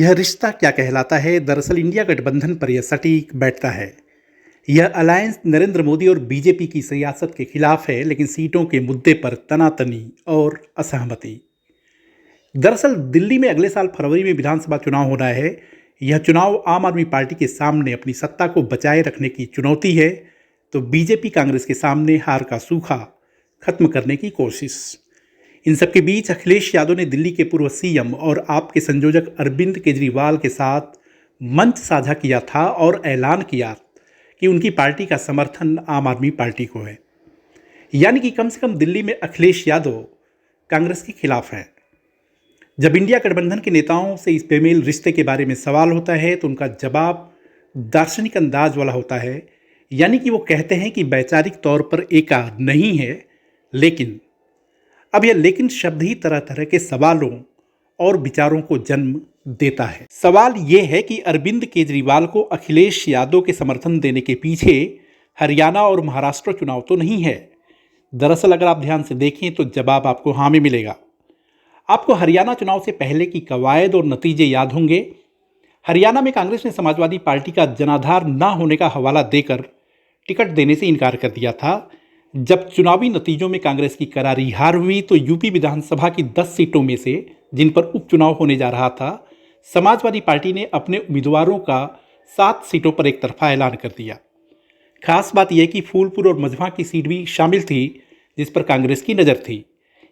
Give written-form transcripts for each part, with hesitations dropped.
यह रिश्ता क्या कहलाता है? दरअसल इंडिया गठबंधन पर यह सटीक बैठता है। यह अलायंस नरेंद्र मोदी और बीजेपी की सियासत के खिलाफ है, लेकिन सीटों के मुद्दे पर तनातनी और असहमति। दरअसल दिल्ली में अगले साल फरवरी में विधानसभा चुनाव होना है। यह चुनाव आम आदमी पार्टी के सामने अपनी सत्ता को बचाए रखने की चुनौती है, तो बीजेपी कांग्रेस के सामने हार का सूखा खत्म करने की कोशिश। इन सबके बीच अखिलेश यादव ने दिल्ली के पूर्व सीएम और आप के संयोजक अरविंद केजरीवाल के साथ मंच साझा किया था और ऐलान किया कि उनकी पार्टी का समर्थन आम आदमी पार्टी को है। यानी कि कम से कम दिल्ली में अखिलेश यादव कांग्रेस के खिलाफ हैं। जब इंडिया गठबंधन के नेताओं से इस बेमेल रिश्ते के बारे में सवाल होता है तो उनका जवाब दार्शनिक अंदाज वाला होता है। यानी कि वो कहते हैं कि वैचारिक तौर पर एकाध नहीं है, लेकिन अब यह लेकिन शब्द ही तरह तरह के सवालों और विचारों को जन्म देता है। सवाल यह है कि अरविंद केजरीवाल को अखिलेश यादव के समर्थन देने के पीछे हरियाणा और महाराष्ट्र चुनाव तो नहीं है। दरअसल अगर आप ध्यान से देखें तो जवाब आपको हाँ में मिलेगा। आपको हरियाणा चुनाव से पहले की कवायद और नतीजे याद होंगे। हरियाणा में कांग्रेस ने समाजवादी पार्टी का जनाधार न होने का हवाला देकर टिकट देने से इनकार कर दिया था। जब चुनावी नतीजों में कांग्रेस की करारी हार हुई तो यूपी विधानसभा की 10 सीटों में से जिन पर उपचुनाव होने जा रहा था, समाजवादी पार्टी ने अपने उम्मीदवारों का 7 सीटों पर एक तरफा ऐलान कर दिया। खास बात यह कि फूलपुर और मझवा की सीट भी शामिल थी जिस पर कांग्रेस की नज़र थी।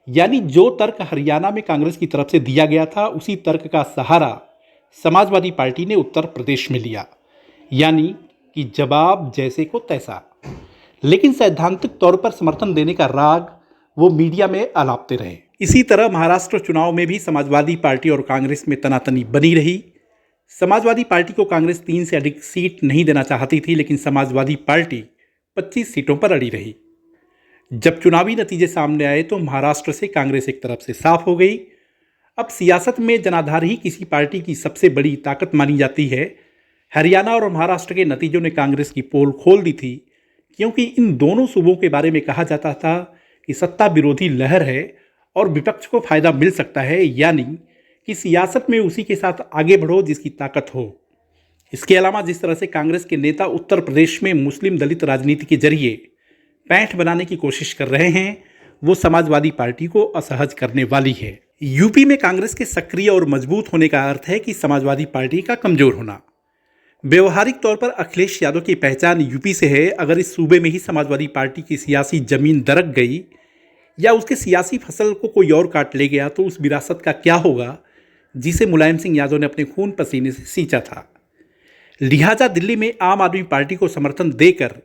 यानी जो तर्क हरियाणा में कांग्रेस की तरफ से दिया गया था, उसी तर्क का सहारा समाजवादी पार्टी ने उत्तर प्रदेश में लिया। यानी कि जवाब जैसे को तैसा, लेकिन सैद्धांतिक तौर पर समर्थन देने का राग वो मीडिया में अलापते रहे। इसी तरह महाराष्ट्र चुनाव में भी समाजवादी पार्टी और कांग्रेस में तनातनी बनी रही। समाजवादी पार्टी को कांग्रेस 3 से अधिक सीट नहीं देना चाहती थी, लेकिन समाजवादी पार्टी 25 सीटों पर अड़ी रही। जब चुनावी नतीजे सामने आए तो महाराष्ट्र से कांग्रेस एक तरफ से साफ हो गई। अब सियासत में जनाधार ही किसी पार्टी की सबसे बड़ी ताकत मानी जाती है। हरियाणा और महाराष्ट्र के नतीजों ने कांग्रेस की पोल खोल दी थी, क्योंकि इन दोनों सूबों के बारे में कहा जाता था कि सत्ता विरोधी लहर है और विपक्ष को फायदा मिल सकता है। यानी कि सियासत में उसी के साथ आगे बढ़ो जिसकी ताकत हो। इसके अलावा जिस तरह से कांग्रेस के नेता उत्तर प्रदेश में मुस्लिम दलित राजनीति के जरिए पैंठ बनाने की कोशिश कर रहे हैं, वो समाजवादी पार्टी को असहज करने वाली है। यूपी में कांग्रेस के सक्रिय और मजबूत होने का अर्थ है कि समाजवादी पार्टी का कमजोर होना। व्यवहारिक तौर पर अखिलेश यादव की पहचान यूपी से है। अगर इस सूबे में ही समाजवादी पार्टी की सियासी जमीन दरक गई या उसके सियासी फसल को कोई और काट ले गया तो उस विरासत का क्या होगा जिसे मुलायम सिंह यादव ने अपने खून पसीने से सींचा था। लिहाजा दिल्ली में आम आदमी पार्टी को समर्थन देकर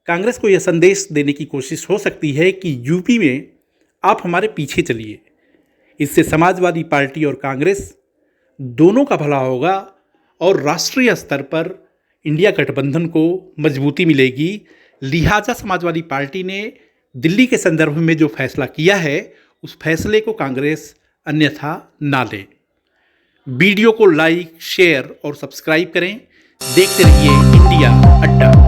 कांग्रेस को यह संदेश देने की कोशिश हो सकती है कि यूपी में आप हमारे पीछे चलिए। इससे समाजवादी पार्टी और कांग्रेस दोनों का भला होगा और राष्ट्रीय स्तर पर इंडिया गठबंधन को मजबूती मिलेगी। लिहाजा समाजवादी पार्टी ने दिल्ली के संदर्भ में जो फैसला किया है, उस फैसले को कांग्रेस अन्यथा ना ले। वीडियो को लाइक, शेयर और सब्सक्राइब करें। देखते रहिए इंडिया अड्डा।